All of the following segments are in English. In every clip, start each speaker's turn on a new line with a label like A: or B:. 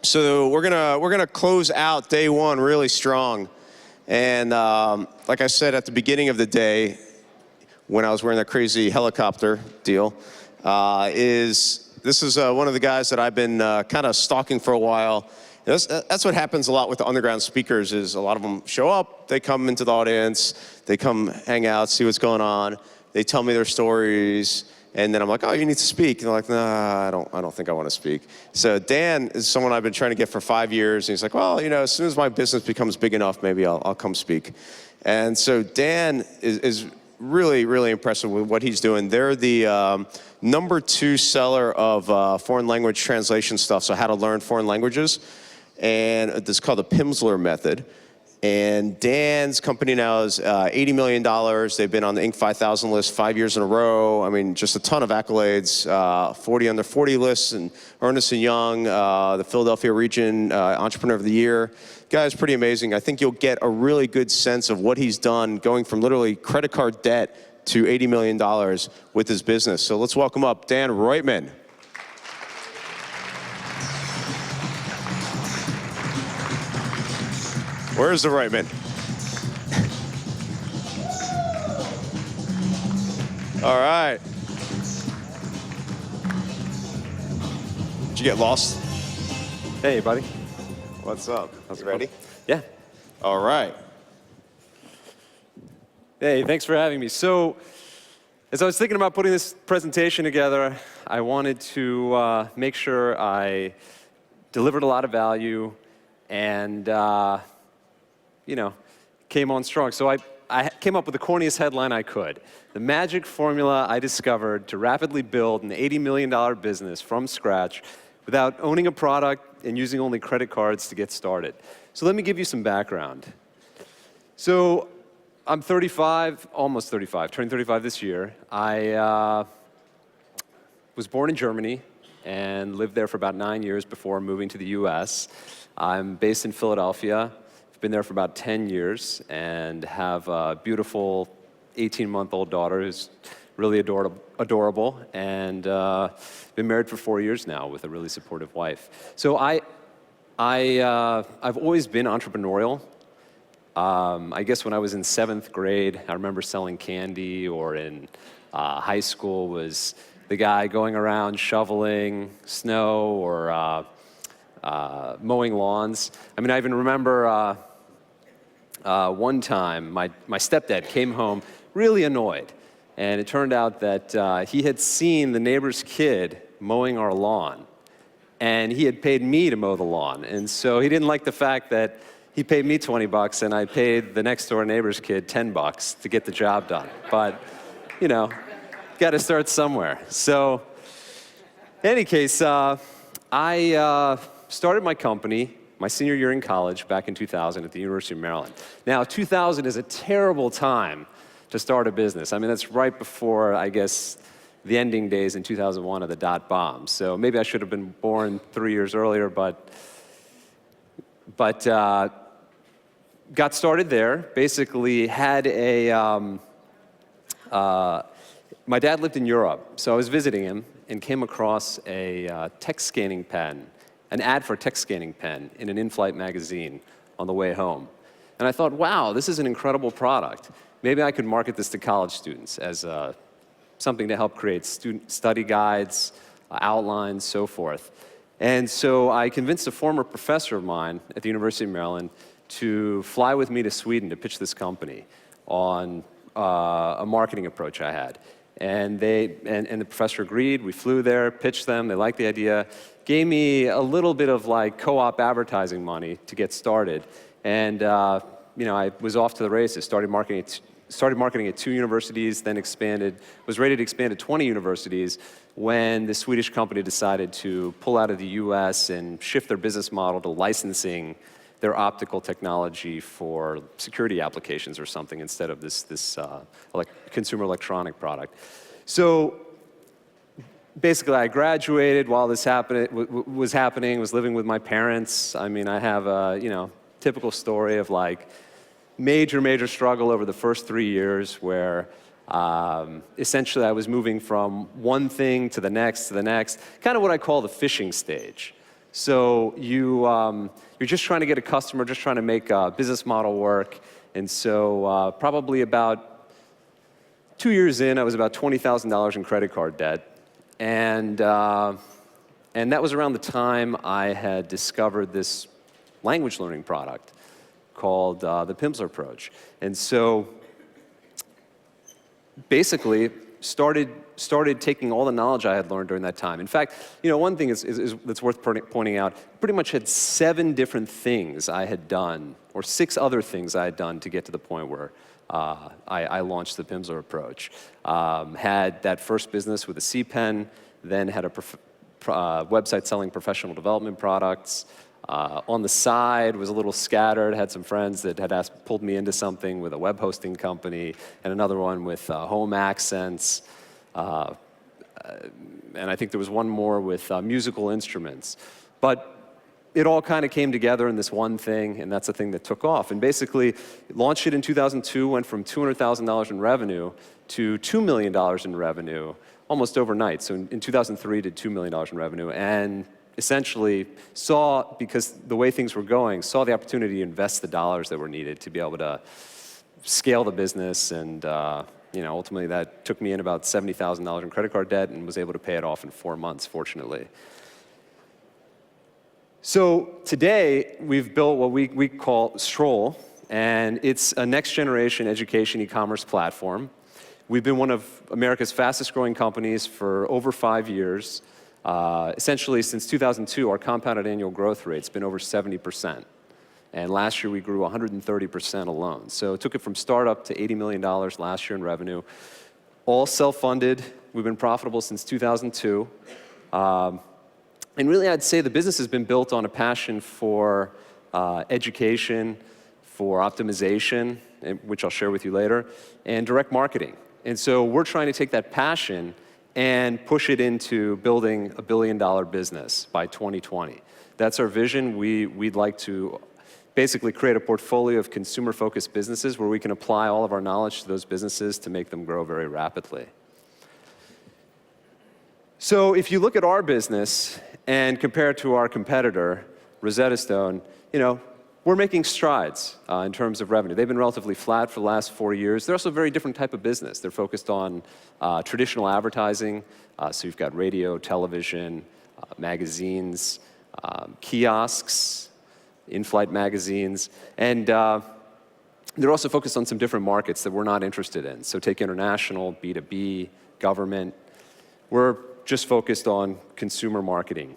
A: So we're gonna close out day one really strong. And like I said at the beginning of the day, when I was wearing that crazy helicopter deal, this is one of the guys that I've been kind of stalking for a while. That's what happens a lot with the underground speakers is a lot of them show up, they come into the audience, they come hang out, see what's going on, they tell me their stories, and then I'm like, oh, you need to speak. And they're like, nah, I don't think I want to speak. So Dan is someone I've been trying to get for 5 years, and he's like, well, you know, as soon as my business becomes big enough, maybe I'll come speak. And so Dan is really, really impressive with what he's doing. They're the #2 seller of foreign language translation stuff, so how to learn foreign languages. And it's called the Pimsleur method. And Dan's company now is $80 million. They've been on the Inc. 5000 list 5 years in a row. I mean, just a ton of accolades. 40 under 40 lists, and Ernst & Young, the Philadelphia region Entrepreneur of the Year. Guy's pretty amazing. I think you'll get a really good sense of what he's done, going from literally credit card debt to $80 million with his business. So let's welcome up Dan Roitman. Where's the Roitman? All right. Did you get lost?
B: Hey, buddy.
A: What's up?
B: How's it
A: You ready?
B: going? Yeah.
A: All right.
B: Hey, thanks for having me. So, as I was thinking about putting this presentation together, I wanted to make sure I delivered a lot of value and, you know, came on strong. So I came up with the corniest headline I could. The magic formula I discovered to rapidly build an $80 million business from scratch without owning a product and using only credit cards to get started. So let me give you some background. So I'm 35, almost 35, turning 35 this year. I was born in Germany and lived there for about 9 years before moving to the US. I'm based in Philadelphia. I've been there for about 10 years and have a beautiful 18-month-old daughter who's really adorable, and been married for 4 years now with a really supportive wife. So I've always been entrepreneurial. I guess when I was in 7th grade, I remember selling candy, or in high school was the guy going around shoveling snow or mowing lawns. I mean, I even remember one time my stepdad came home really annoyed, and it turned out that he had seen the neighbor's kid mowing our lawn, and he had paid me to mow the lawn. And so he didn't like the fact that he paid me 20 bucks and I paid the next door neighbor's kid 10 bucks to get the job done. But, you know, got to start somewhere. So, in any case, I started my company my senior year in college back in 2000 at the University of Maryland. Now, 2000 is a terrible time to start a business. I mean, that's right before, I guess, the ending days in 2001 of the dot-bomb. So maybe I should have been born 3 years earlier, but got started there. Basically had my dad lived in Europe, so I was visiting him and came across a text scanning pen, an ad for a text scanning pen in an in-flight magazine on the way home. And I thought, wow, this is an incredible product. Maybe I could market this to college students as something to help create student study guides, outlines, so forth. And so I convinced a former professor of mine at the University of Maryland to fly with me to Sweden to pitch this company on a marketing approach I had. And the professor agreed. We flew there, pitched them. They liked the idea, gave me a little bit of like co-op advertising money to get started. And you know, I was off to the races. Started marketing at 2 universities, then was ready to expand to 20 universities when the Swedish company decided to pull out of the US and shift their business model to licensing their optical technology for security applications or something instead of this consumer electronic product. So basically, I graduated while this was happening, was living with my parents. I mean, I have a, you know, typical story of like major struggle over the first 3 years where essentially I was moving from one thing to the next, kind of what I call the fishing stage. So you're just trying to get a customer, just trying to make a business model work. And so probably about 2 years in, I was about $20,000 in credit card debt. And that was around the time I had discovered this language learning product called the Pimsleur approach. And so basically started taking all the knowledge I had learned during that time. In fact, one thing that's worth pointing out, pretty much had 7 different things I had done, or 6 other things I had done to get to the point where I launched the Pimsleur approach. Had that first business with a C-Pen, then had a website selling professional development products. On the side, was a little scattered, had some friends that had pulled me into something with a web hosting company, and another one with home accents. And I think there was one more with musical instruments. But it all kind of came together in this one thing, and that's the thing that took off. And basically, launched it in 2002, went from $200,000 in revenue to $2 million in revenue almost overnight. So in 2003, did $2 million in revenue, and essentially saw, because the way things were going, saw the opportunity to invest the dollars that were needed to be able to scale the business. And ultimately that took me in about $70,000 in credit card debt and was able to pay it off in 4 months, fortunately. So today we've built what we call Stroll, and it's a next generation education e-commerce platform. We've been one of America's fastest growing companies for over 5 years. Essentially, since 2002, our compounded annual growth rate's been over 70%. And last year, we grew 130% alone. So it took it from startup to $80 million last year in revenue. All self-funded. We've been profitable since 2002. And really, I'd say the business has been built on a passion for education, for optimization, which I'll share with you later, and direct marketing. And so we're trying to take that passion and push it into building a billion-dollar business by 2020. That's our vision. We'd like to basically create a portfolio of consumer-focused businesses where we can apply all of our knowledge to those businesses to make them grow very rapidly. So if you look at our business and compare it to our competitor, Rosetta Stone, we're making strides in terms of revenue. They've been relatively flat for the last 4 years. They're also a very different type of business. They're focused on traditional advertising. So you've got radio, television, magazines, kiosks, in-flight magazines. And they're also focused on some different markets that we're not interested in. So take international, B2B, government. We're just focused on consumer marketing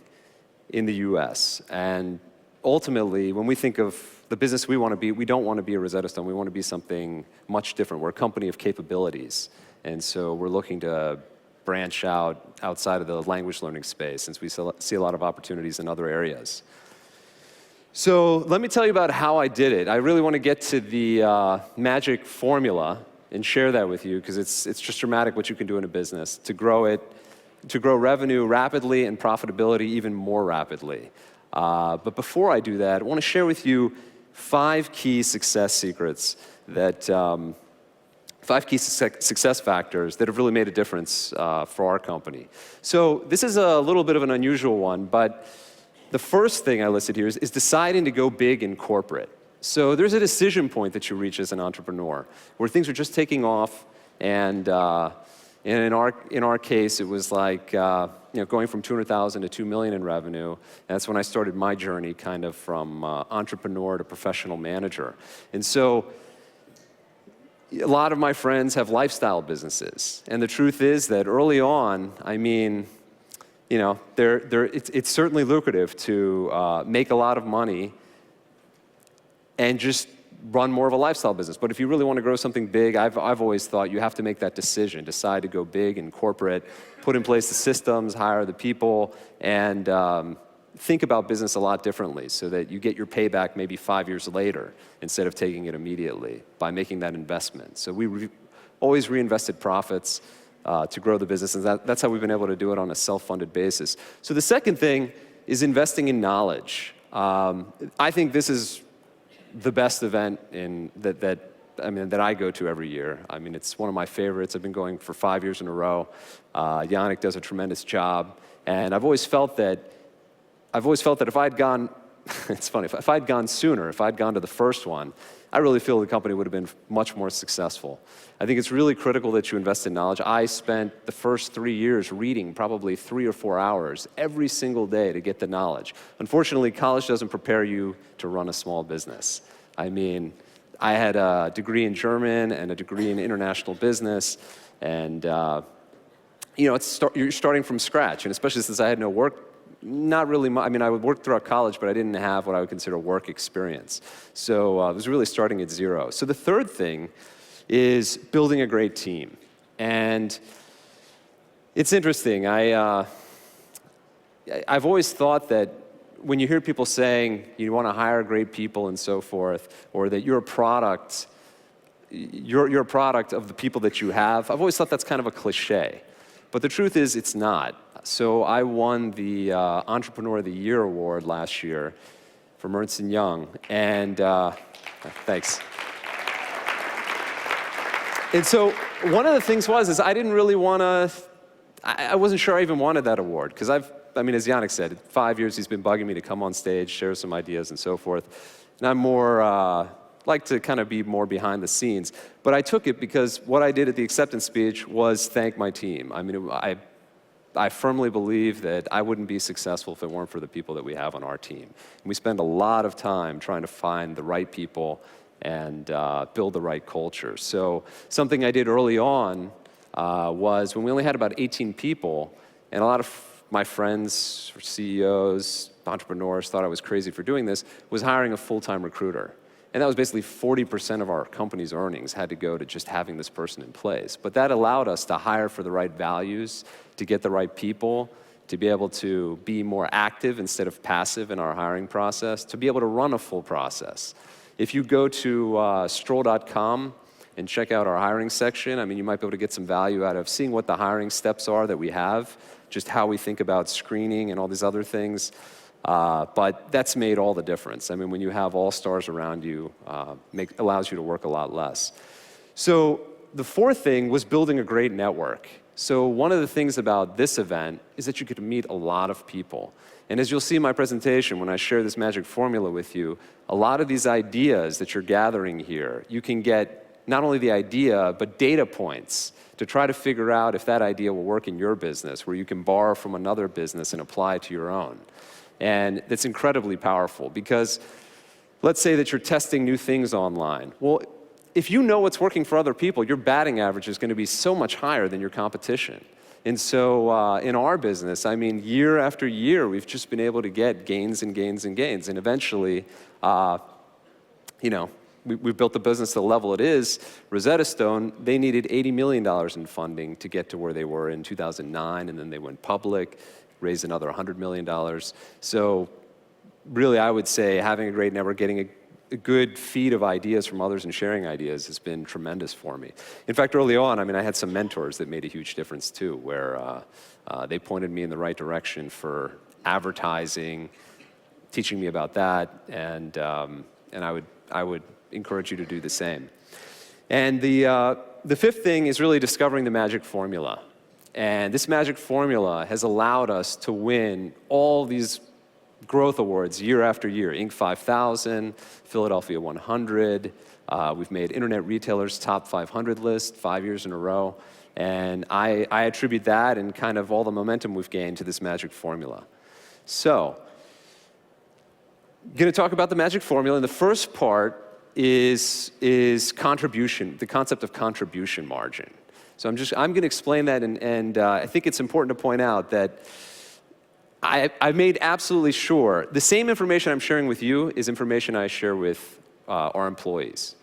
B: in the US. And ultimately, when we think of the business we want to be, we don't want to be a Rosetta Stone. We want to be something much different. We're a company of capabilities. And so we're looking to branch out outside of the language learning space, since we see a lot of opportunities in other areas. So let me tell you about how I did it. I really want to get to the magic formula and share that with you, because it's just dramatic what you can do in a business to grow revenue rapidly and profitability even more rapidly. But before I do that, I want to share with you 5 key success secrets that, 5 key success factors that have really made a difference for our company. So this is a little bit of an unusual one, but the first thing I listed here is deciding to go big in corporate. So there's a decision point that you reach as an entrepreneur where things are just taking off, and in our case, it was like going from 200,000 to 2 million in revenue. And that's when I started my journey, kind of from entrepreneur to professional manager. And so a lot of my friends have lifestyle businesses, and the truth is that early on, it's certainly lucrative to make a lot of money and just run more of a lifestyle business. But if you really want to grow something big, I've always thought you have to make that decision, decide to go big in corporate, put in place the systems, hire the people, and think about business a lot differently so that you get your payback maybe 5 years later instead of taking it immediately by making that investment. So we always reinvested profits to grow the business, and that's how we've been able to do it on a self-funded basis. So the second thing is investing in knowledge. I think this is the best event that I go to every year. It's one of my favorites. I've been going for 5 years in a row. Yannick does a tremendous job, and I've always felt that I've always felt that if I'd gone, it's funny, if I'd gone sooner, if I'd gone to the first one, I really feel the company would have been much more successful. I think it's really critical that you invest in knowledge. I spent the first 3 years reading probably 3 or 4 hours every single day to get the knowledge. Unfortunately, college doesn't prepare you to run a small business. I mean, I had a degree in German and a degree in international business, and you're starting from scratch, and especially since I had no work. Not really much. I mean, I would work throughout college, but I didn't have what I would consider work experience. So I was really starting at zero. So the third thing is building a great team. And it's interesting. I've always thought that when you hear people saying you want to hire great people and so forth, or that you're a product of the people that you have, I've always thought that's kind of a cliche. But the truth is, it's not. So I won the Entrepreneur of the Year award last year from Ernst & Young, and thanks. And so one of the things is I didn't really want to, I wasn't sure I even wanted that award, because as Yannick said, 5 years he's been bugging me to come on stage, share some ideas and so forth. And I'm more, like to kind of be more behind the scenes. But I took it because what I did at the acceptance speech was thank my team. I mean, I firmly believe that I wouldn't be successful if it weren't for the people that we have on our team. And we spend a lot of time trying to find the right people and build the right culture. So something I did early on was when we only had about 18 people, and a lot of my friends, CEOs, entrepreneurs thought I was crazy for doing this, was hiring a full-time recruiter. And that was basically 40% of our company's earnings had to go to just having this person in place. But that allowed us to hire for the right values, to get the right people, to be able to be more active instead of passive in our hiring process, to be able to run a full process. If you go to stroll.com and check out our hiring section, I mean, you might be able to get some value out of seeing what the hiring steps are that we have, just how we think about screening and all these other things. But that's made all the difference. I mean, when you have all-stars around you, allows you to work a lot less. So the fourth thing was building a great network. So one of the things about this event is that you get to meet a lot of people. And as you'll see in my presentation, when I share this magic formula with you, a lot of these ideas that you're gathering here, you can get not only the idea, but data points to try to figure out if that idea will work in your business, where you can borrow from another business and apply it to your own. And that's incredibly powerful because let's say that you're testing new things online. Well, if you know what's working for other people, your batting average is going to be so much higher than your competition. And so in our business, I mean, year after year, we've just been able to get gains and gains and gains. And eventually, we built the business to the level it is. Rosetta Stone, they needed $80 million in funding to get to where they were in 2009, and then they went public, raised another $100 million. So really, I would say having a great network, getting a good feed of ideas from others and sharing ideas has been tremendous for me. In fact, early on, I mean, I had some mentors that made a huge difference too, where they pointed me in the right direction for advertising, teaching me about that, and I would encourage you to do the same. And the fifth thing is really discovering the magic formula. And this magic formula has allowed us to win all these growth awards year after year. Inc. 5000, Philadelphia 100. We've made Internet Retailer's Top 500 list 5 years in a row. And I attribute that and kind of all the momentum we've gained to this magic formula. So, I'm going to talk about the magic formula. And the first part is contribution, the concept of contribution margin. So I'm going to explain that, and I think it's important to point out that I've made absolutely sure the same information I'm sharing with you is information I share with our employees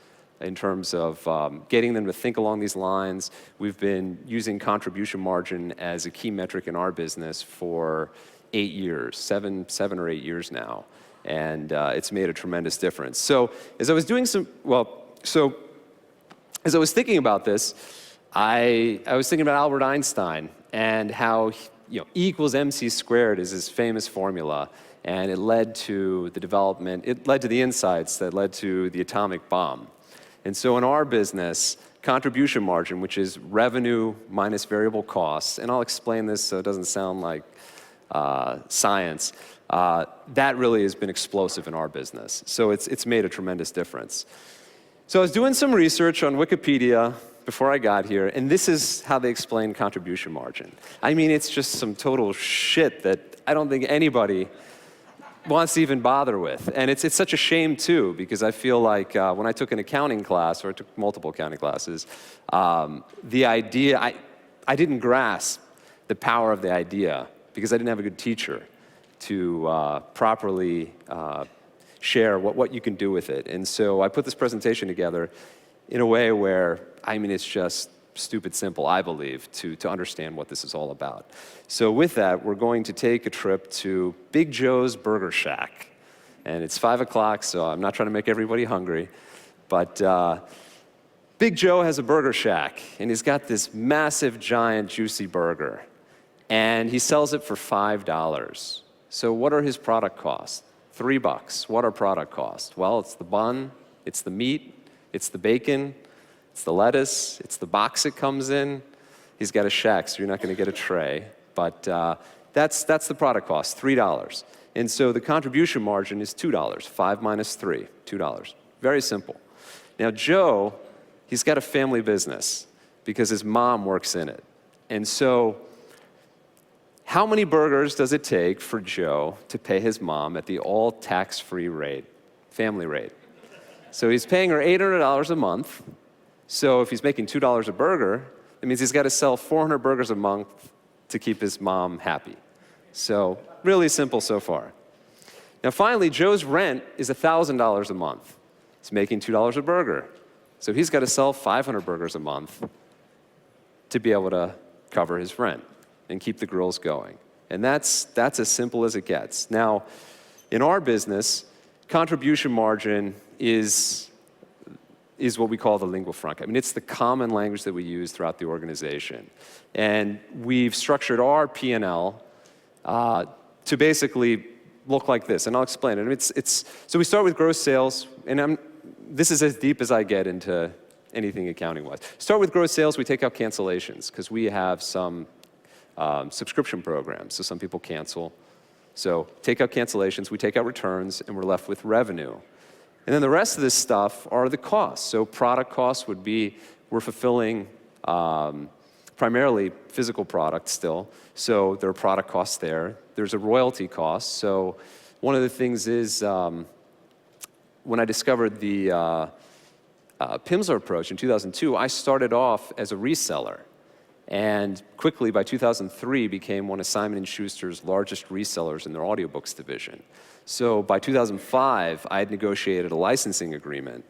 B: in terms of getting them to think along these lines. We've been using contribution margin as a key metric in our business for 8 years, seven or 8 years now, and it's made a tremendous difference. So as I was doing as I was thinking about this, I was thinking about Albert Einstein and how E equals MC squared is his famous formula, and it led to the development, it led to the insights that led to the atomic bomb. And so in our business, contribution margin, which is revenue minus variable costs, and I'll explain this so it doesn't sound like science, that really has been explosive in our business. So it's made a tremendous difference. So I was doing some research on Wikipedia before I got here, and this is how they explain contribution margin. I mean, it's just some total shit that I don't think anybody wants to even bother with. And it's such a shame, too, because I feel like when I took an accounting class, or I took multiple accounting classes, the idea, I didn't grasp the power of the idea because I didn't have a good teacher to properly share what you can do with it. And so I put this presentation together in a way where, I mean, it's just stupid simple, I believe, to understand what this is all about. So with that, we're going to take a trip to Big Joe's Burger Shack. And it's 5 o'clock, so I'm not trying to make everybody hungry. But Big Joe has a burger shack, and he's got this massive, giant, juicy burger. And he sells it for $5. So what are his product costs? $3. What are product costs? Well, it's the bun, it's the meat, it's the bacon, it's the lettuce, it's the box it comes in. He's got a shack, so you're not going to get a tray. But that's the product cost, $3. And so the contribution margin is $2. 5 minus 3, $2. Very simple. Now, Joe, he's got a family business because his mom works in it. And so how many burgers does it take for Joe to pay his mom at the all tax-free rate, family rate? So he's paying her $800 a month. So if he's making $2 a burger, it means he's got to sell 400 burgers a month to keep his mom happy. So really simple so far. Now finally, Joe's rent is $1,000 a month. He's making $2 a burger. So he's got to sell 500 burgers a month to be able to cover his rent and keep the grills going. And that's as simple as it gets. Now, in our business, contribution margin is what we call the lingua franca. I mean, it's the common language that we use throughout the organization. And we've structured our P&L to basically look like this, and I'll explain it. So we start with gross sales, and this is as deep as I get into anything accounting-wise. Start with gross sales, we take out cancellations, because we have some subscription programs, so some people cancel. So take out cancellations, we take out returns, and we're left with revenue. And then the rest of this stuff are the costs. So product costs would be, we're fulfilling primarily physical products still. So there are product costs there. There's a royalty cost. So one of the things is, when I discovered the Pimsleur approach in 2002, I started off as a reseller. And quickly, by 2003, became one of Simon & Schuster's largest resellers in their audiobooks division. So by 2005, I had negotiated a licensing agreement,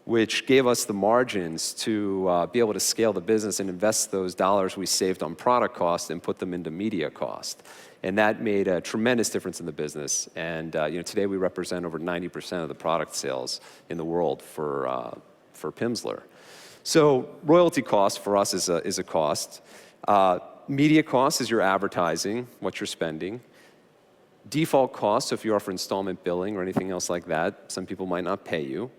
B: which gave us the margins to be able to scale the business and invest those dollars we saved on product cost and put them into media cost. And that made a tremendous difference in the business. And today we represent over 90% of the product sales in the world for Pimsleur. So royalty cost for us is a cost. Media cost is your advertising, what you're spending. Default costs, so if you offer installment billing or anything else like that, some people might not pay you.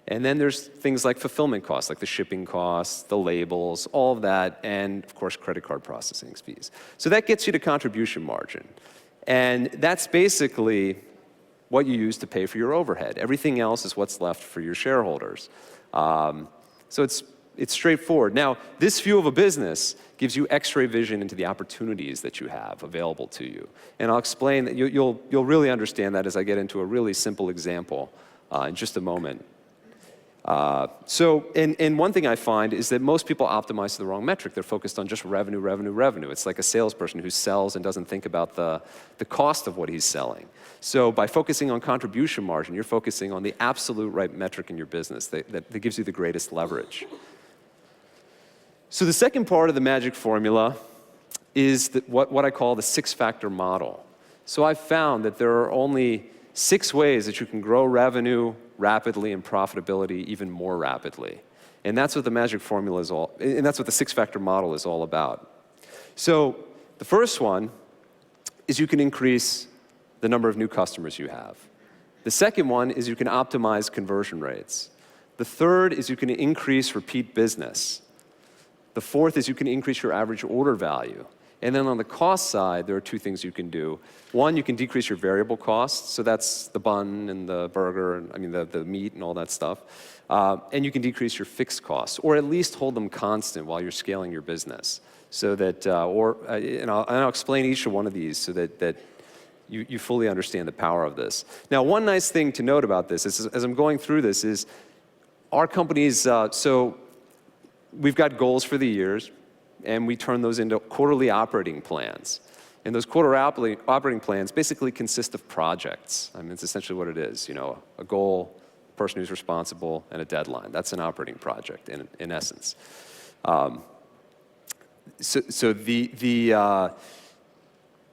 B: And then there's things like fulfillment costs, like the shipping costs, the labels, all of that, and of course credit card processing fees. So that gets you to contribution margin. And that's basically what you use to pay for your overhead. Everything else is what's left for your shareholders. So it's straightforward. Now, this view of a business gives you X-ray vision into the opportunities that you have available to you. And I'll explain that you'll really understand that as I get into a really simple example in just a moment. And one thing I find is that most people optimize to the wrong metric. They're focused on just revenue, revenue, revenue. It's like a salesperson who sells and doesn't think about the cost of what he's selling. So by focusing on contribution margin, you're focusing on the absolute right metric in your business that gives you the greatest leverage. So the second part of the magic formula is what I call the six-factor model. So I've found that there are only 6 ways that you can grow revenue rapidly and profitability even more rapidly. And that's what the magic formula is all, and that's what the six-factor model is all about. So the first one is you can increase the number of new customers you have. The second one is you can optimize conversion rates. The third is you can increase repeat business. The fourth is you can increase your average order value. And then on the cost side, there are two things you can do. One, you can decrease your variable costs, so that's the bun and the burger, and I mean the meat and all that stuff. And you can decrease your fixed costs, or at least hold them constant while you're scaling your business. So that, and I'll explain each one of these so that you fully understand the power of this. Now, one nice thing to note about this is, as I'm going through this, is our companies, so we've got goals for the years, and we turn those into quarterly operating plans. And those quarterly operating plans basically consist of projects. I mean, it's essentially what it is, a goal, a person who's responsible, and a deadline. That's an operating project in essence.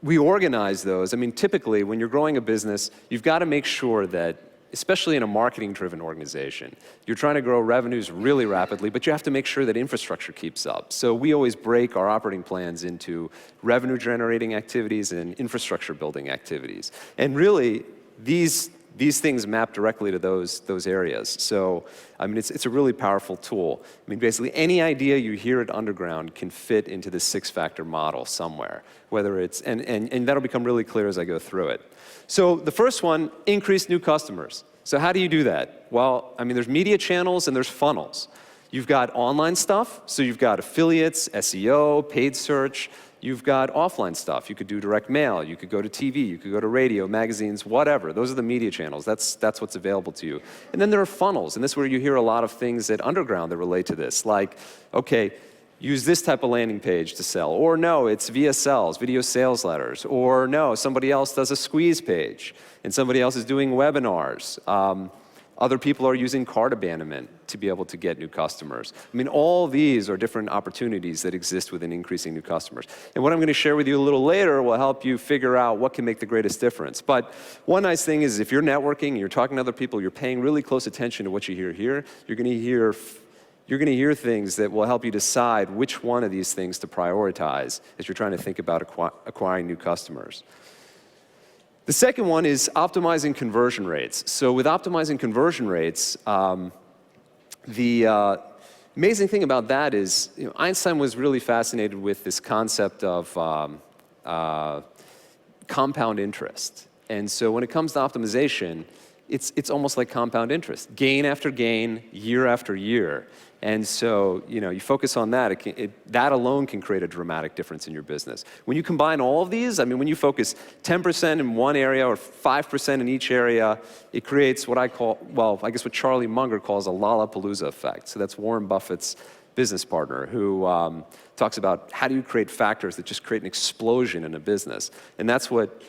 B: We organize those. I mean, typically, when you're growing a business, you've got to make sure that, especially in a marketing-driven organization, you're trying to grow revenues really rapidly, but you have to make sure that infrastructure keeps up. So we always break our operating plans into revenue-generating activities and infrastructure-building activities. And really, these things map directly to those areas. So, I mean, it's a really powerful tool. I mean, basically, any idea you hear at Underground can fit into this six-factor model somewhere, whether it's, and that'll become really clear as I go through it. So the first one, increase new customers. So how do you do that? Well, I mean, there's media channels and there's funnels. You've got online stuff, so you've got affiliates, SEO, paid search. You've got offline stuff. You could do direct mail. You could go to TV. You could go to radio, magazines, whatever. Those are the media channels. That's what's available to you. And then there are funnels, and this is where you hear a lot of things at Underground that relate to this, like, okay, use this type of landing page to sell, or no, it's VSLs, video sales letters, or no, somebody else does a squeeze page, and somebody else is doing webinars. Other people are using cart abandonment to be able to get new customers. I mean, all these are different opportunities that exist within increasing new customers. And what I'm going to share with you a little later will help you figure out what can make the greatest difference. But one nice thing is if you're networking, you're talking to other people, you're paying really close attention to what you hear here, you're going to hear things that will help you decide which one of these things to prioritize as you're trying to think about acquiring new customers. The second one is optimizing conversion rates. So with optimizing conversion rates, the amazing thing about that is, Einstein was really fascinated with this concept of compound interest. And so when it comes to optimization, it's almost like compound interest, gain after gain, year after year. And so, you focus on that, that alone can create a dramatic difference in your business. When you combine all of these, I mean, when you focus 10% in one area or 5% in each area, it creates what I call, well, I guess what Charlie Munger calls a Lollapalooza effect. So that's Warren Buffett's business partner who talks about how do you create factors that just create an explosion in a business. And that's what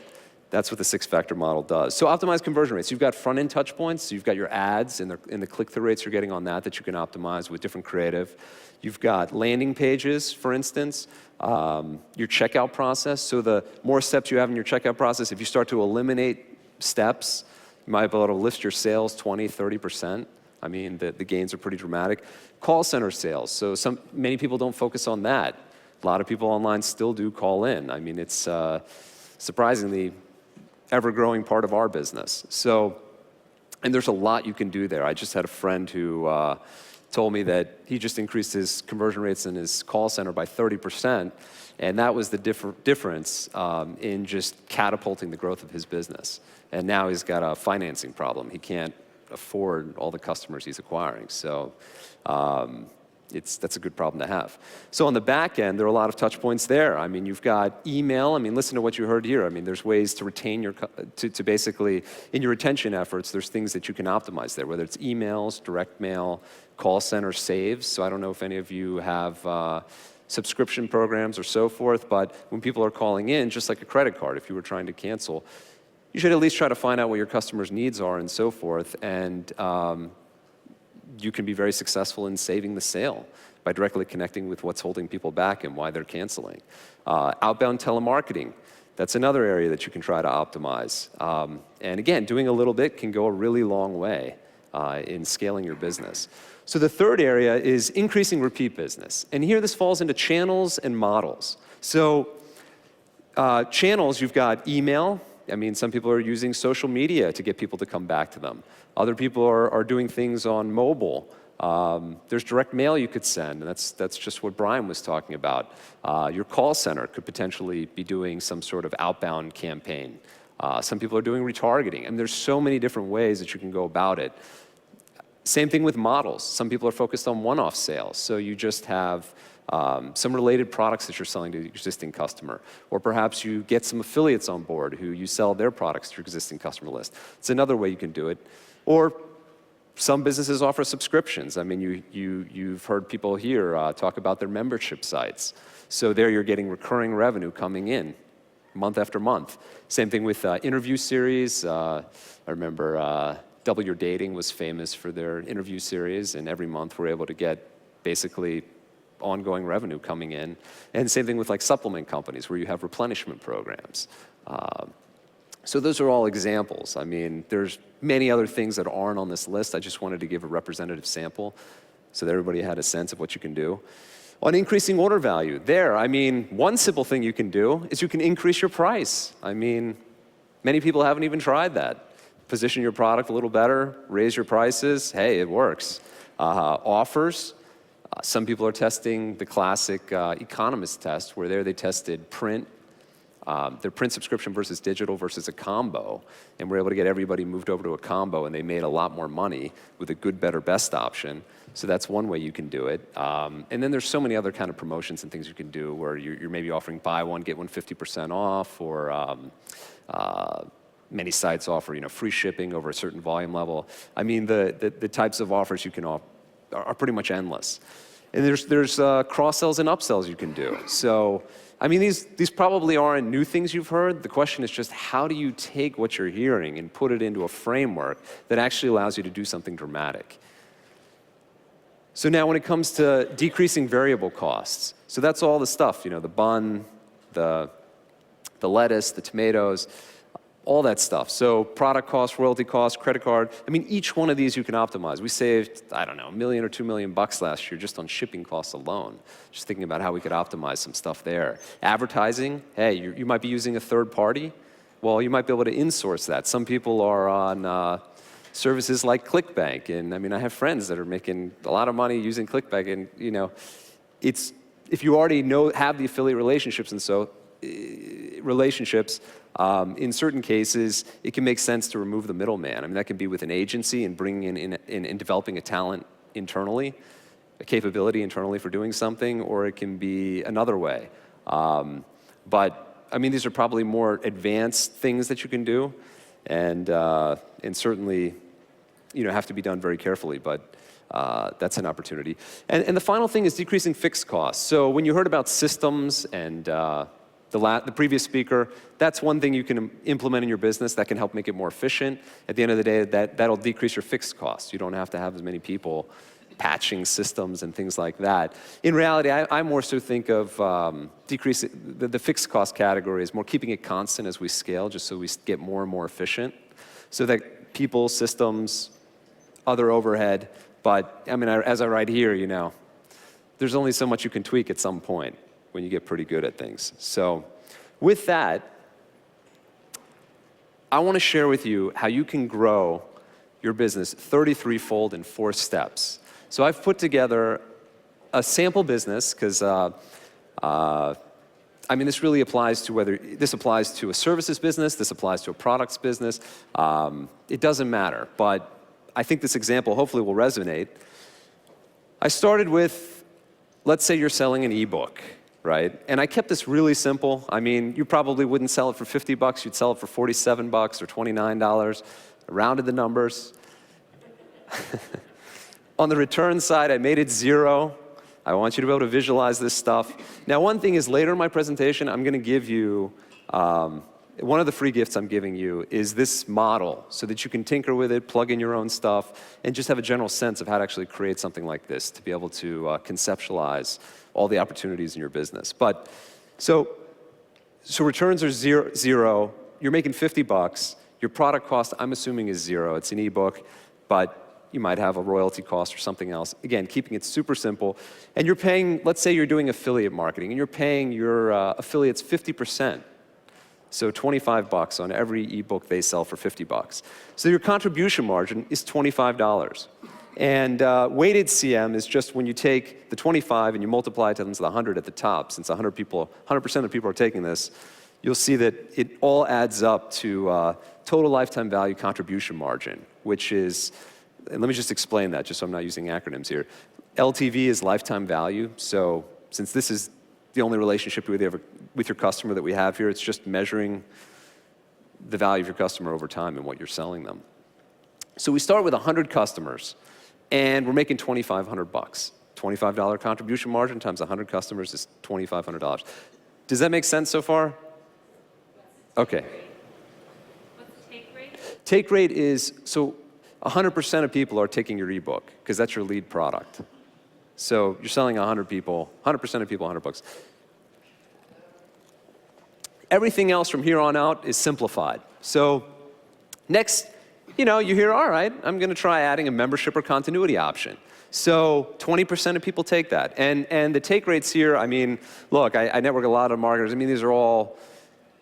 B: the six-factor model does. So optimize conversion rates. You've got front-end touch points. So you've got your ads and the click-through rates you're getting on that you can optimize with different creative. You've got landing pages, for instance, your checkout process. So the more steps you have in your checkout process, if you start to eliminate steps, you might be able to lift your sales 20, 30%. I mean, the gains are pretty dramatic. Call center sales. So many people don't focus on that. A lot of people online still do call in. I mean, it's surprisingly ever-growing part of our business. So, and there's a lot you can do there. I just had a friend who told me that he just increased his conversion rates in his call center by 30%, and that was the difference in just catapulting the growth of his business. And now he's got a financing problem. He can't afford all the customers he's acquiring. So that's a good problem to have. So on the back end, there are a lot of touch points there. I mean, you've got email. I mean, listen to what you heard here. I mean, there's ways to retain to basically, in your retention efforts, there's things that you can optimize there, whether it's emails, direct mail, call center saves. So I don't know if any of you have subscription programs or so forth, but when people are calling in, just like a credit card, if you were trying to cancel, you should at least try to find out what your customers' needs are and so forth, and you can be very successful in saving the sale by directly connecting with what's holding people back and why they're canceling. Outbound telemarketing, that's another area that you can try to optimize. And again, doing a little bit can go a really long way in scaling your business. So the third area is increasing repeat business. And here this falls into channels and models. So channels, you've got email. I mean, some people are using social media to get people to come back to them. Other people are doing things on mobile. There's direct mail you could send, and that's just what Brian was talking about. Your call center could potentially be doing some sort of outbound campaign. Some people are doing retargeting. And there's so many different ways that you can go about it. Same thing with models. Some people are focused on one-off sales. So you just have some related products that you're selling to the existing customer. Or perhaps you get some affiliates on board who you sell their products to your existing customer list. It's another way you can do it. Or some businesses offer subscriptions. I mean, you've heard people here talk about their membership sites. So there you're getting recurring revenue coming in month after month. Same thing with interview series. I remember Double Your Dating was famous for their interview series, and every month we're able to get basically ongoing revenue coming in. And same thing with like supplement companies where you have replenishment programs. So those are all examples. I mean, there's many other things that aren't on this list. I just wanted to give a representative sample so that everybody had a sense of what you can do. On increasing order value, I mean, one simple thing you can do is you can increase your price. I mean, many people haven't even tried that. Position your product a little better, raise your prices. Hey, it works. Offers. Some people are testing the classic economist test, where they tested print, their print subscription versus digital versus a combo, and we're able to get everybody moved over to a combo, and they made a lot more money with a good, better, best option. So that's one way you can do it. And then there's so many other kind of promotions and things you can do where you're maybe offering buy one, get one 50% off, or many sites offer free shipping over a certain volume level. I mean, the types of offers you can offer are pretty much endless. And there's cross-sells and upsells you can do. So, I mean, these probably aren't new things you've heard. The question is just how do you take what you're hearing and put it into a framework that actually allows you to do something dramatic? So now when it comes to decreasing variable costs, so that's all the stuff, the bun, the lettuce, the tomatoes, all that stuff. So product costs, royalty costs, credit card. I mean, each one of these you can optimize. We saved, I don't know, $1 million or $2 million last year just on shipping costs alone. Just thinking about how we could optimize some stuff there. Advertising, hey, you might be using a third party. Well, you might be able to insource that. Some people are on services like ClickBank, and I mean, I have friends that are making a lot of money using ClickBank, and it's if you already have the affiliate relationships, and so in certain cases, it can make sense to remove the middleman. I mean, that can be with an agency and bringing in developing a talent internally, a capability internally for doing something, or it can be another way. But I mean, these are probably more advanced things that you can do, and certainly, have to be done very carefully. But that's an opportunity. And the final thing is decreasing fixed costs. So when you heard about systems and the previous speaker, that's one thing you can implement in your business that can help make it more efficient. At the end of the day, that'll decrease your fixed costs. You don't have to have as many people patching systems and things like that. In reality, I more so think of decreasing the fixed cost category as more keeping it constant as we scale, just so we get more and more efficient. So that people, systems, other overhead, but I mean, as I write here, there's only so much you can tweak at some point when you get pretty good at things. So with that, I want to share with you how you can grow your business 33-fold in 4 steps. So I've put together a sample business because, I mean, this really applies to this applies to a services business, this applies to a products business. It doesn't matter, but I think this example hopefully will resonate. I started with, let's say you're selling an ebook, right? And I kept this really simple. I mean, you probably wouldn't sell it for $50, you'd sell it for $47 or $29. I rounded the numbers. On the return side, I made it 0. I want you to be able to visualize this stuff. Now, one thing is later in my presentation, I'm going to give you, one of the free gifts I'm giving you is this model so that you can tinker with it, plug in your own stuff, and just have a general sense of how to actually create something like this to be able to conceptualize all the opportunities in your business. But so returns are zero. You're making $50. Your product cost, I'm assuming, is 0. It's an ebook, but you might have a royalty cost or something else. Again, keeping it super simple. And you're paying, let's say you're doing affiliate marketing, and you're paying your affiliates 50%. So $25 on every ebook they sell for $50. So your contribution margin is $25. And weighted CM is just when you take the 25 and you multiply it times the 100 at the top. Since 100% of the people are taking this, you'll see that it all adds up to total lifetime value contribution margin, which is, and let me just explain that just so I'm not using acronyms here. LTV is lifetime value. So since this is the only relationship with your customer that we have here, it's just measuring the value of your customer over time and what you're selling them. So we start with 100 customers, and we're making $2,500. $25 contribution margin times 100 customers is $2,500. Does that make sense so far? Okay.
C: What's the take rate?
B: Take rate is, so 100% of people are taking your ebook, because that's your lead product. So you're selling 100 people, 100% of people $100. Everything else from here on out is simplified. So next, you hear, all right, I'm going to try adding a membership or continuity option. So 20% of people take that. And the take rates here, I mean, look, I network a lot of marketers. I mean, these are all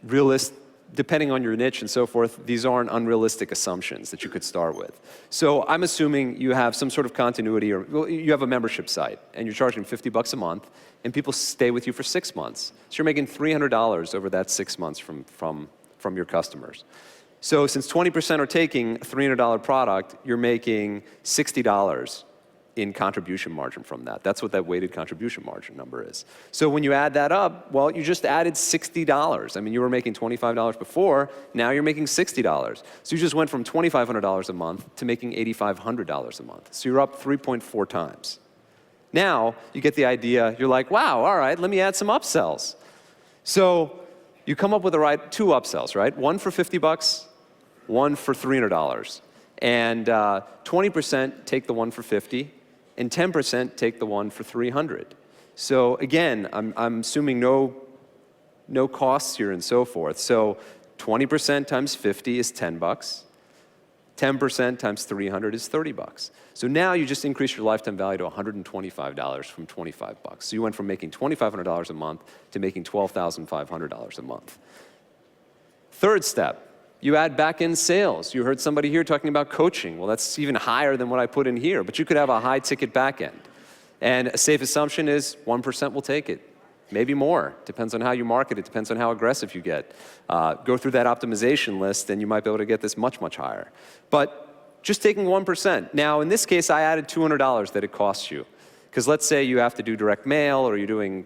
B: realistic, depending on your niche and so forth, these aren't unrealistic assumptions that you could start with. So I'm assuming you have some sort of continuity, or well, you have a membership site, and you're charging $50 a month, and people stay with you for 6 months. So you're making $300 over that 6 months from your customers. So since 20% are taking a $300 product, you're making $60 in contribution margin from that. That's what that weighted contribution margin number is. So when you add that up, well, you just added $60. I mean, you were making $25 before, now you're making $60. So you just went from $2,500 a month to making $8,500 a month. So you're up 3.4 times. Now, you get the idea, you're like, wow, all right, let me add some upsells. So you come up with two upsells, right? One for $50, one for $300. And 20% take the one for 50, and 10% take the one for 300. So again, I'm assuming no costs here and so forth. So 20% times 50 is $10. 10% times 300 is $30. So now you just increase your lifetime value to $125 from $25. So you went from making $2,500 a month to making $12,500 a month. Third step. You add back-end sales. You heard somebody here talking about coaching. Well, that's even higher than what I put in here, but you could have a high-ticket back-end. And a safe assumption is 1% will take it. Maybe more. Depends on how you market it. Depends on how aggressive you get. Go through that optimization list, and you might be able to get this much, much higher. But just taking 1%. Now, in this case, I added $200 that it costs you. Because let's say you have to do direct mail, or you're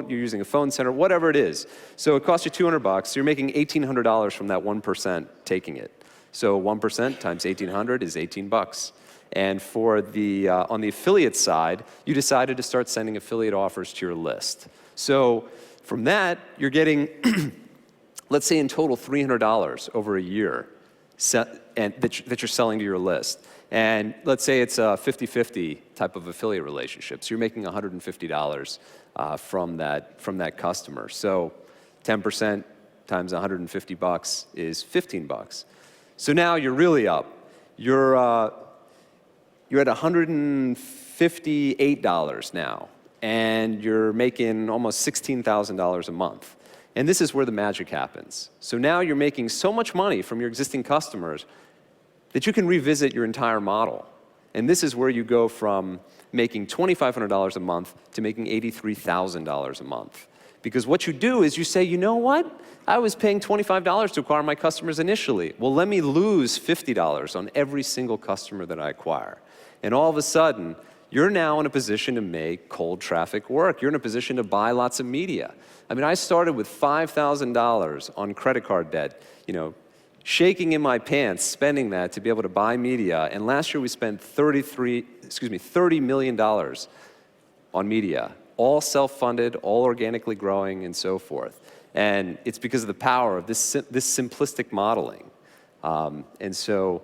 B: using a phone center, whatever it is. So it costs you $200, so you're making $1,800 from that 1% taking it. So 1% times 1,800 is $18. And for on the affiliate side, you decided to start sending affiliate offers to your list. So from that, you're getting, let's say in total $300 over a year that you're selling to your list. And let's say it's a 50-50 type of affiliate relationship. So you're making $150 from that customer. So 10% times $150 is $15. So now you're really up. You're at $158 now, and you're making almost $16,000 a month. And this is where the magic happens. So now you're making so much money from your existing customers that you can revisit your entire model. And this is where you go from making $2,500 a month to making $83,000 a month. Because what you do is you say, you know what? I was paying $25 to acquire my customers initially. Well, let me lose $50 on every single customer that I acquire. And all of a sudden, you're now in a position to make cold traffic work. You're in a position to buy lots of media. I mean, I started with $5,000 on credit card debt, shaking in my pants, spending that to be able to buy media. And last year we spent $30 million on media, all self-funded, all organically growing, and so forth. And it's because of the power of this simplistic modeling. And so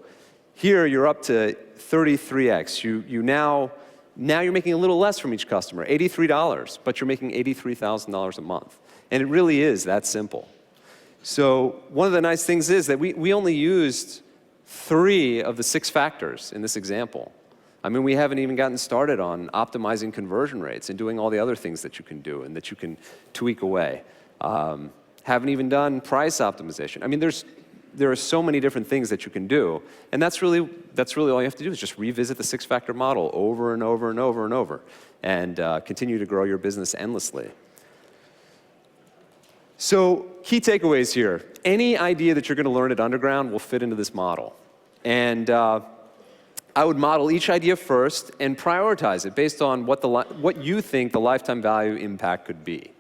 B: here you're up to 33x. Now you're making a little less from each customer, $83, but you're making $83,000 a month. And it really is that simple. So one of the nice things is that we only used 3 of the 6 factors in this example. I mean, we haven't even gotten started on optimizing conversion rates and doing all the other things that you can do and that you can tweak away. Haven't even done price optimization. I mean, there's there are so many different things that you can do. And that's really all you have to do is just revisit the six-factor model over and over and over and over, and continue to grow your business endlessly. So key takeaways here. Any idea that you're going to learn at Underground will fit into this model. And I would model each idea first and prioritize it based on what you think the lifetime value impact could be.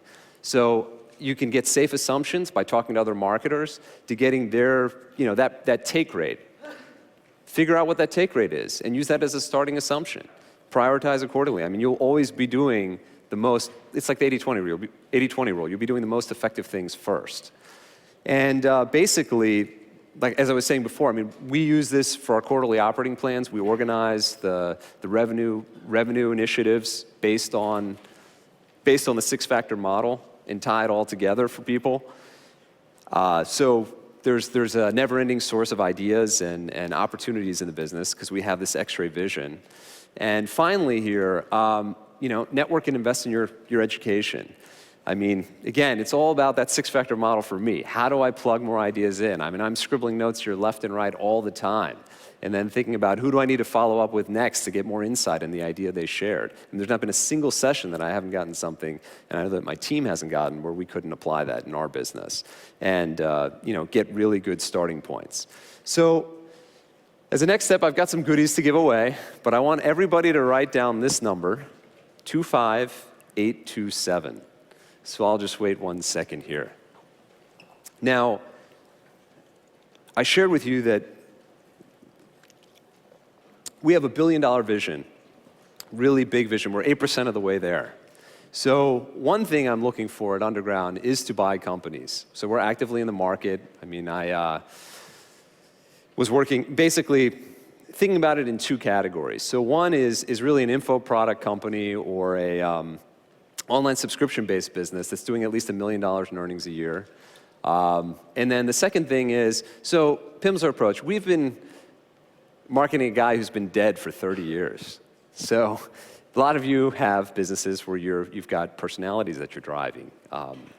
B: So you can get safe assumptions by talking to other marketers to getting their, that take rate. Figure out what that take rate is and use that as a starting assumption. Prioritize accordingly. I mean, you'll always be doing the most, it's like the 80-20 rule. You'll be doing the most effective things first. And basically, like as I was saying before, I mean, we use this for our quarterly operating plans. We organize the revenue initiatives based on the six-factor model and tie it all together for people. So there's a never-ending source of ideas and opportunities in the business because we have this X-ray vision. And finally here, network and invest in your education. I mean, again, it's all about that six-factor model for me. How do I plug more ideas in? I mean, I'm scribbling notes here left and right all the time, and then thinking about who do I need to follow up with next to get more insight in the idea they shared. And there's not been a single session that I haven't gotten something, and I know that my team hasn't gotten, where we couldn't apply that in our business and get really good starting points. So as a next step, I've got some goodies to give away, but I want everybody to write down this number, 25827. So I'll just wait 1 second here. Now, I shared with you that we have a $1 billion vision, really big vision. We're 8% of the way there. So one thing I'm looking for at Underground is to buy companies. So we're actively in the market. I mean, I was working, basically thinking about it in two categories. So one is really an info product company or a online subscription-based business that's doing at least $1 million in earnings a year. And then the second thing is, so Pimsleur approach, we've been marketing a guy who's been dead for 30 years. So a lot of you have businesses where you've got personalities that you're driving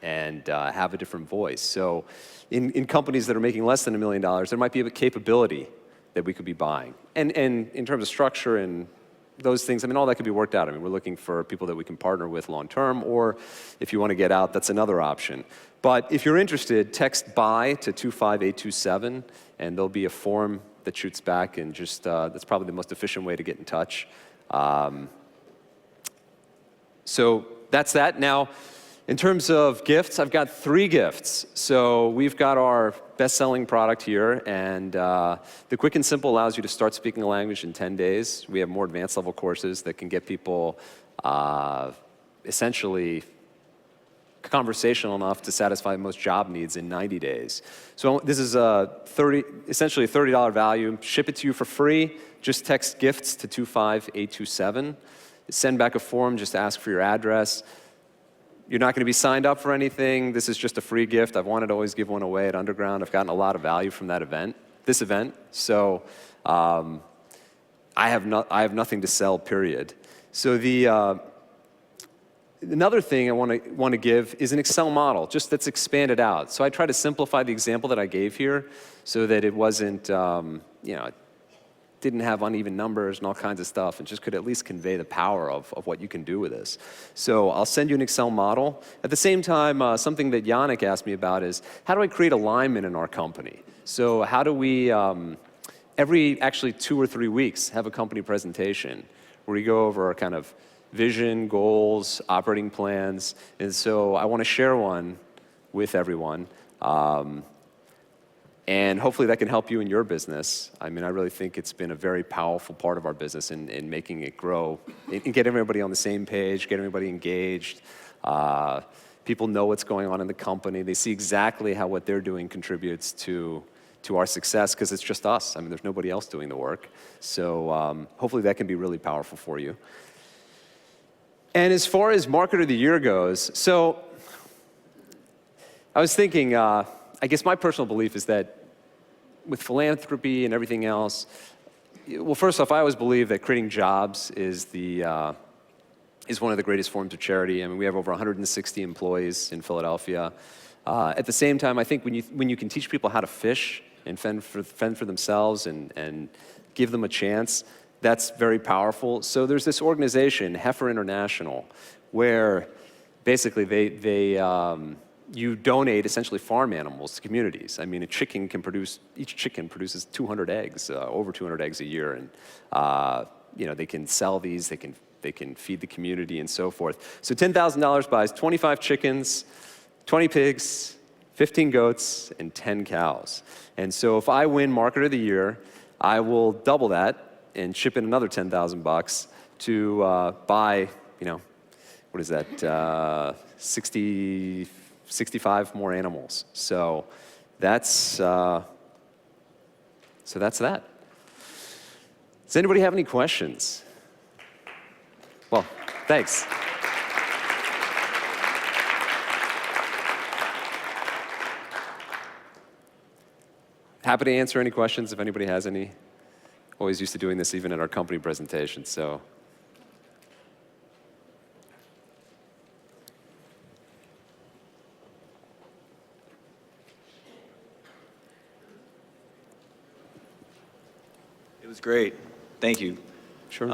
B: and have a different voice. So in companies that are making less than $1 million, there might be a capability that we could be buying. And in terms of structure and those things, I mean, all that could be worked out. I mean, we're looking for people that we can partner with long term, or if you want to get out, that's another option. But if you're interested, text BUY to 25827, and there'll be a form that shoots back, and just that's probably the most efficient way to get in touch. So that's that. Now, in terms of gifts, I've got 3 gifts. So we've got our best-selling product here, and the Quick and Simple allows you to start speaking a language in 10 days. We have more advanced level courses that can get people essentially conversational enough to satisfy most job needs in 90 days. So this is essentially a $30 value. Ship it to you for free. Just text gifts to 25827. Send back a form, just ask for your address. You're not going to be signed up for anything. This is just a free gift. I've wanted to always give one away at Underground. I've gotten a lot of value from this event. So I have nothing to sell, period. So another thing I want to give is an Excel model, just that's expanded out. So I try to simplify the example that I gave here so that it wasn't, didn't have uneven numbers and all kinds of stuff, and just could at least convey the power of what you can do with this. So I'll send you an Excel model. At the same time, something that Yannick asked me about is, how do I create alignment in our company? So how do we, actually 2 or 3 weeks, have a company presentation where we go over our kind of vision, goals, operating plans, and so I want to share one with everyone. And hopefully that can help you in your business. I mean, I really think it's been a very powerful part of our business in making it grow, and get everybody on the same page, get everybody engaged. People know what's going on in the company. They see exactly how what they're doing contributes to our success, because it's just us. I mean, there's nobody else doing the work. So hopefully that can be really powerful for you. And as far as Marketer of the Year goes, so I was thinking, I guess my personal belief is that with philanthropy and everything else, well, first off, I always believe that creating jobs is one of the greatest forms of charity. I mean, we have over 160 employees in Philadelphia. At the same time, I think when you can teach people how to fish, and fend for themselves and give them a chance, that's very powerful. So there's this organization, Heifer International, where basically you donate essentially farm animals to communities. I mean, each chicken produces 200 eggs, over 200 eggs a year, and they can sell these, they can feed the community and so forth. So $10,000 buys 25 chickens, 20 pigs, 15 goats, and 10 cows. And so if I win Marketer of the Year, I will double that and chip in another $10,000 to buy, what is that, 65 more animals. So that's that. Does anybody have any questions? Well, thanks. Happy to answer any questions if anybody has any. Always used to doing this even at our company presentations, so.
D: It was great. Thank you.
B: Sure.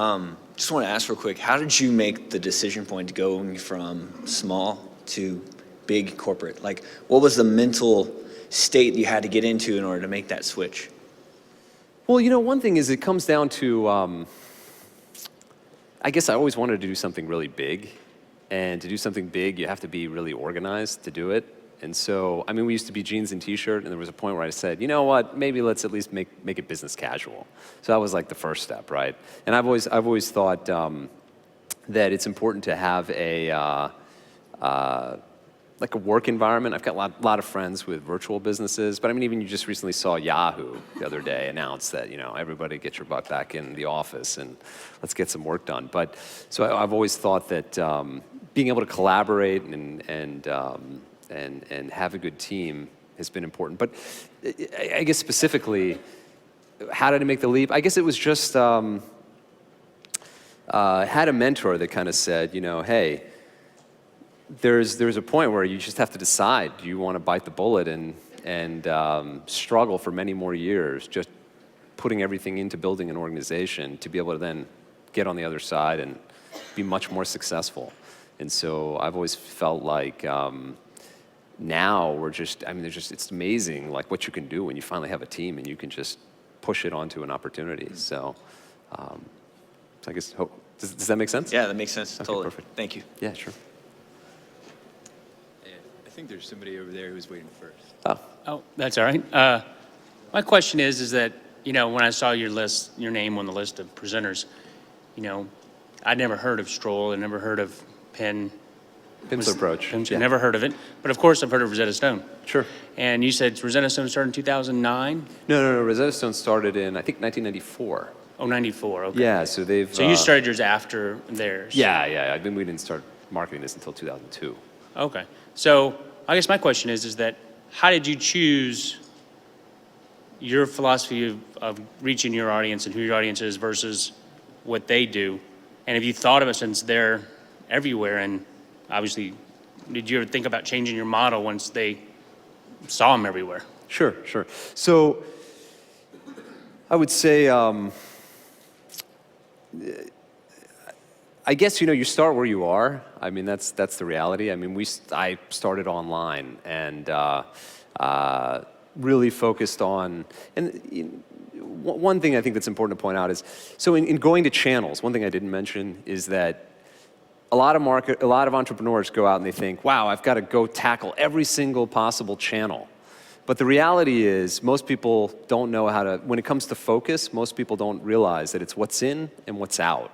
D: Just want to ask real quick, how did you make the decision point going from small to big corporate? Like, what was the mental state you had to get into in order to make that switch?
B: Well, one thing is it comes down to, I guess I always wanted to do something really big. And to do something big, you have to be really organized to do it. And so, we used to be jeans and t-shirt, and there was a point where I said, you know what, maybe let's at least make it business casual. So that was like the first step, right? And I've always thought that it's important to have like a work environment. I've got a lot of friends with virtual businesses, but even you just recently saw Yahoo the other day announce that, everybody get your butt back in the office and let's get some work done. But so I've always thought that being able to collaborate and have a good team has been important. But I guess specifically, how did I make the leap? I guess it was just had a mentor that kind of said, hey, there's a point where you just have to decide, do you want to bite the bullet and struggle for many more years, just putting everything into building an organization to be able to then get on the other side and be much more successful. And so I've always felt like now we're just, it's amazing like what you can do when you finally have a team and you can just push it onto an opportunity. So I guess, does that make sense?
D: Yeah, that makes sense.
B: Okay,
D: Totally.
B: perfect.
D: Thank you.
B: Yeah, sure.
E: I think there's somebody over there who's waiting first.
F: Oh, that's all right. My question is that, when I saw your name on the list of presenters, I'd never heard of Stroll, I'd never heard of Pim's
B: approach.
F: I'd
B: Yeah.
F: never heard of it. But of course, I've heard of Rosetta Stone.
B: Sure.
F: And you said Rosetta Stone started in 2009?
B: No. Rosetta Stone started in, I think, 1994.
F: Oh, 94, okay.
B: Yeah, so they've...
F: So you started yours after theirs?
B: Yeah. We didn't start marketing this until 2002.
F: Okay. So I guess my question is that how did you choose your philosophy of reaching your audience and who your audience is versus what they do? And have you thought of it since they're everywhere? And obviously, did you ever think about changing your model once they saw them everywhere?
B: Sure. So I would say, I guess, you start where you are. That's the reality. I started online and really focused on, and one thing I think that's important to point out is, so in going to channels, one thing I didn't mention is that a lot of entrepreneurs go out and they think, wow, I've got to go tackle every single possible channel. But the reality is most people don't know how to, when it comes to focus, most people don't realize that it's what's in and what's out.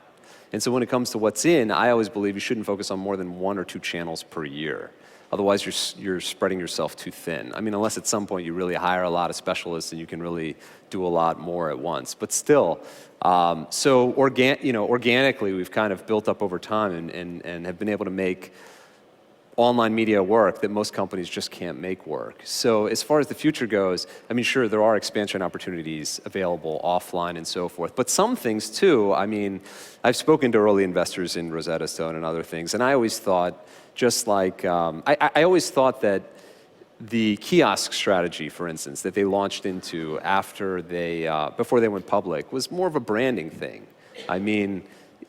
B: And so when it comes to what's in, I always believe you shouldn't focus on more than 1 or 2 channels per year. Otherwise, you're spreading yourself too thin. Unless at some point you really hire a lot of specialists and you can really do a lot more at once. But still, so organically, we've kind of built up over time and have been able to make online media work that most companies just can't make work. So as far as the future goes, sure, there are expansion opportunities available offline and so forth. But some things too, I've spoken to early investors in Rosetta Stone and other things, and I always thought, just like, I always thought that the kiosk strategy, for instance, that they launched into after before they went public was more of a branding thing. I mean,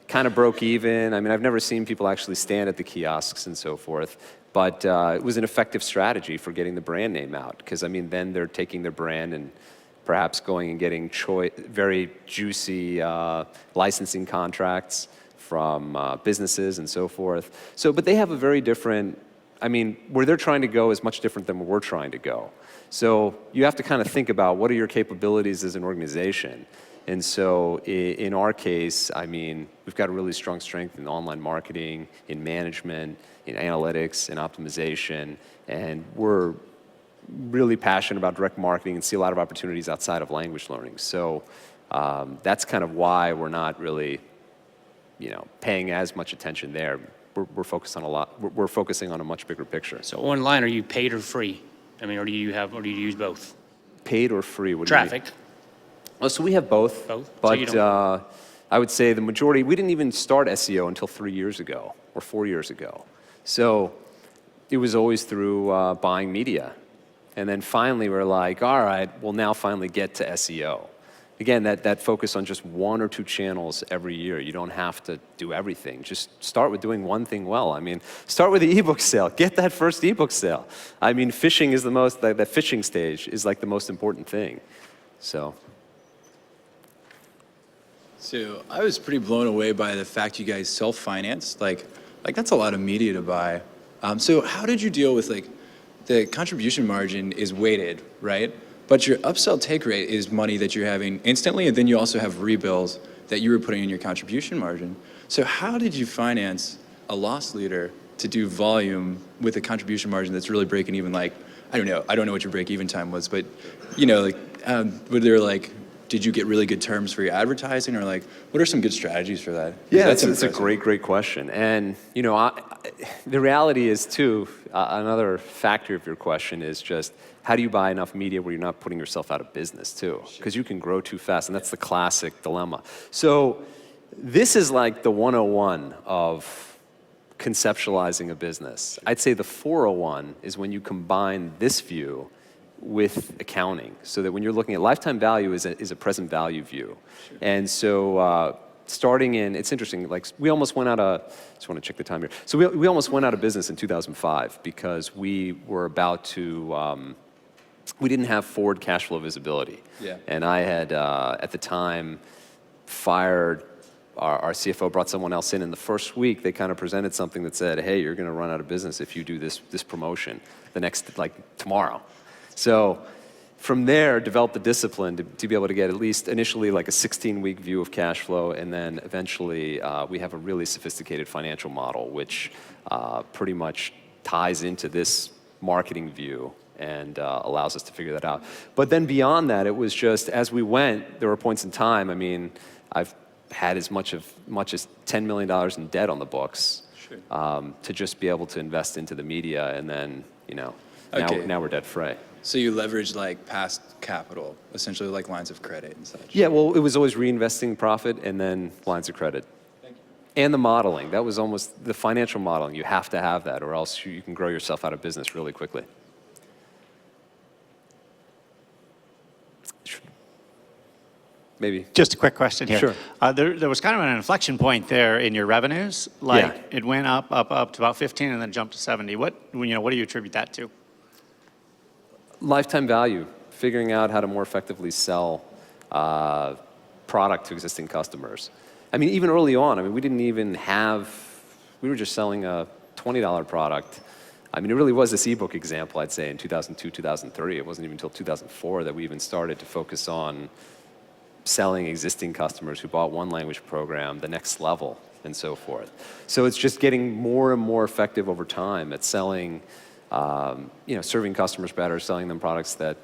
B: kind of broke even. I mean, I've never seen people actually stand at the kiosks and so forth, but it was an effective strategy for getting the brand name out, because I mean, then they're taking their brand and perhaps going and getting very juicy licensing contracts from businesses and so forth. So, but they have a very different, I mean, where they're trying to go is much different than where we're trying to go. So you have to kind of think about what are your capabilities as an organization. And so in our case, I mean, we've got a really strong strength in online marketing, in management, in analytics, in optimization, and we're really passionate about direct marketing and see a lot of opportunities outside of language learning. So that's kind of why we're not really, paying as much attention there. We're focused on we're focusing on a much bigger picture.
F: So online, are you paid or free? I mean, or do you use both?
B: Paid or free? What do you mean?
F: Traffic.
B: Oh, so we have both.
F: Both? So
B: But
F: you don't-
B: I would say the majority, we didn't even start SEO until 3 years ago or 4 years ago. So it was always through buying media. And then finally we're like, all right, we'll now finally get to SEO. Again, that focus on just one or two channels every year. You don't have to do everything. Just start with doing one thing well. I mean, start with the ebook sale. Get that first ebook sale. I mean, fishing is that fishing stage is like the most important thing. So
E: I was pretty blown away by the fact you guys self-financed. Like that's a lot of media to buy. So how did you deal with the contribution margin is weighted, right? But your upsell take rate is money that you're having instantly, and then you also have rebills that you were putting in your contribution margin. So how did you finance a loss leader to do volume with a contribution margin that's really breaking even? I don't know what your break-even time was, but were there did you get really good terms for your advertising, or what are some good strategies for that?
B: yeah, it's a great question. And the reality is too, another factor of your question is just how do you buy enough media where you're not putting yourself out of business too? Because you can grow too fast, and that's the classic dilemma. So this is like the 101 of conceptualizing a business. I'd say the 401 is when you combine this view with accounting, so that when you're looking at lifetime value is a present value view. Sure. And so starting in, it's interesting, we almost went out of, just want to check the time here. So we almost went out of business in 2005 because we were about to, we didn't have forward cash flow visibility.
E: Yeah.
B: And I had, at the time, fired our CFO, brought someone else in. In the first week, they kind of presented something that said, hey, you're going to run out of business if you do this promotion the next, tomorrow. So from there, developed the discipline to be able to get at least initially a 16-week view of cash flow, and then eventually we have a really sophisticated financial model, which pretty much ties into this marketing view and allows us to figure that out. But then beyond that, it was just as we went, there were points in time, I mean, I've had as much as $10 million in debt on the books. Sure. To just be able to invest into the media, and then, now we're debt free.
E: So you leverage past capital, essentially lines of credit and such.
B: Yeah, well, it was always reinvesting profit and then lines of credit.
E: Thank you.
B: And the modeling. That was almost the financial modeling. You have to have that, or else you can grow yourself out of business really quickly. Maybe.
G: Just a quick question here.
B: Sure.
G: There was kind of an inflection point there in your revenues. It went up to about 15 and then jumped to 70. What do you attribute that to?
B: Lifetime value, figuring out how to more effectively sell product to existing customers. I mean, even early on, we didn't even we were just selling a $20 product. I mean, it really was this ebook example, I'd say, in 2002, 2003. It wasn't even until 2004 that we even started to focus on selling existing customers who bought one language program the next level and so forth. So it's just getting more and more effective over time at selling, serving customers better, selling them products that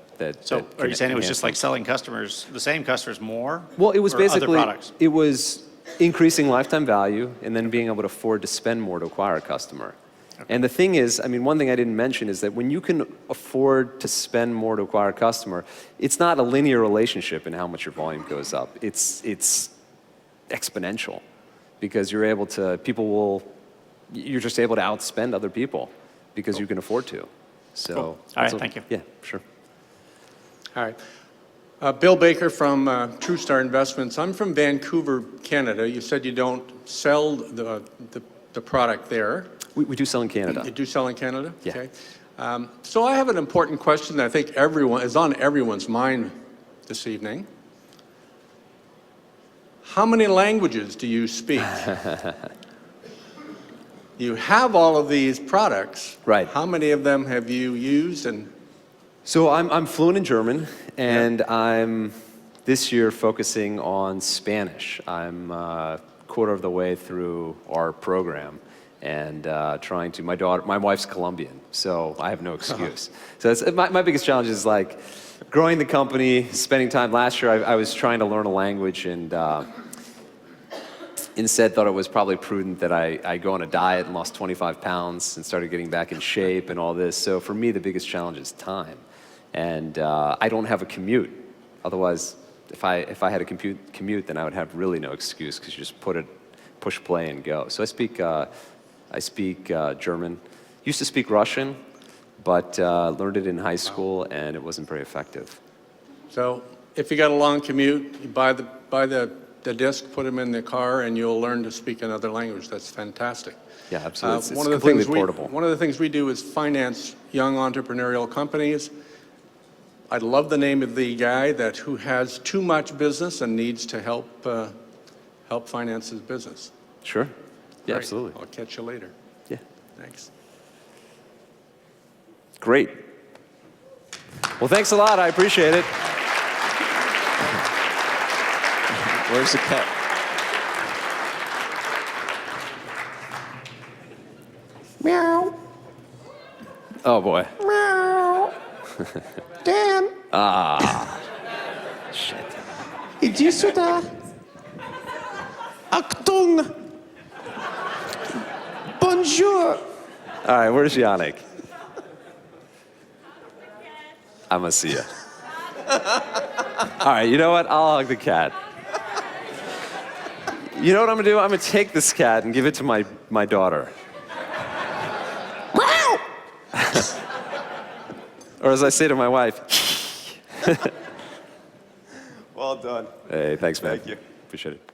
G: So are you saying it was just selling customers, the same customers more?
B: Well, it was basically,
G: other products?
B: it was increasing lifetime value and then being able to afford to spend more to acquire a customer. Okay. And the thing is, one thing I didn't mention is that when you can afford to spend more to acquire a customer, it's not a linear relationship in how much your volume goes up. It's exponential, because you're just able to outspend other people because you can afford to. So,
G: Cool. All right,
B: so-
G: thank you.
B: Yeah, sure.
H: All right. Bill Baker from TrueStar Investments. I'm from Vancouver, Canada. You said you don't sell the product there.
B: We do sell in Canada.
H: You do sell in Canada?
B: Yeah.
H: Okay. So I have an important question that I think is on everyone's mind this evening. How many languages do you speak? You have all of these products.
B: Right.
H: How many of them have you used? And
B: So I'm fluent in German, and I'm this year focusing on Spanish. I'm a quarter of the way through our program, and trying to. My wife's Colombian, so I have no excuse. So my biggest challenge is like growing the company, spending time. Last year, I was trying to learn a language, and instead thought it was probably prudent that I go on a diet and lost 25 pounds and started getting back in shape and all this. So for me, the biggest challenge is time. And I don't have a commute. Otherwise, if I had a commute, then I would have really no excuse because you just push play and go. So I speak German. Used to speak Russian, but learned it in high school, and it wasn't very effective.
H: so if you got a long commute, you buy the disc, put them in the car, and you'll learn to speak another language. That's fantastic.
B: Yeah, absolutely. It's
H: One of the
B: completely
H: things
B: portable.
H: One of the things we do is finance young entrepreneurial companies. I love the name of the guy who has too much business and needs to help finance his business.
B: Sure. Yeah,
H: Great.
B: absolutely.
H: I'll catch you later.
B: Yeah.
H: Thanks.
B: Great. Well, thanks a lot. I appreciate it.
A: Where's the cat? Meow.
B: Oh boy.
A: Meow. Dan.
B: Shit.
A: Iди сюда. Achtung. Bonjour.
B: All right, where's Yannick? I'm gonna see ya. All right, you know what? I'll hug the cat. You know what I'm gonna do? I'm gonna take this cat and give it to my daughter. Or as I say to my wife,
A: Well done.
B: hey, thanks, man.
A: Thank you.
B: Appreciate it.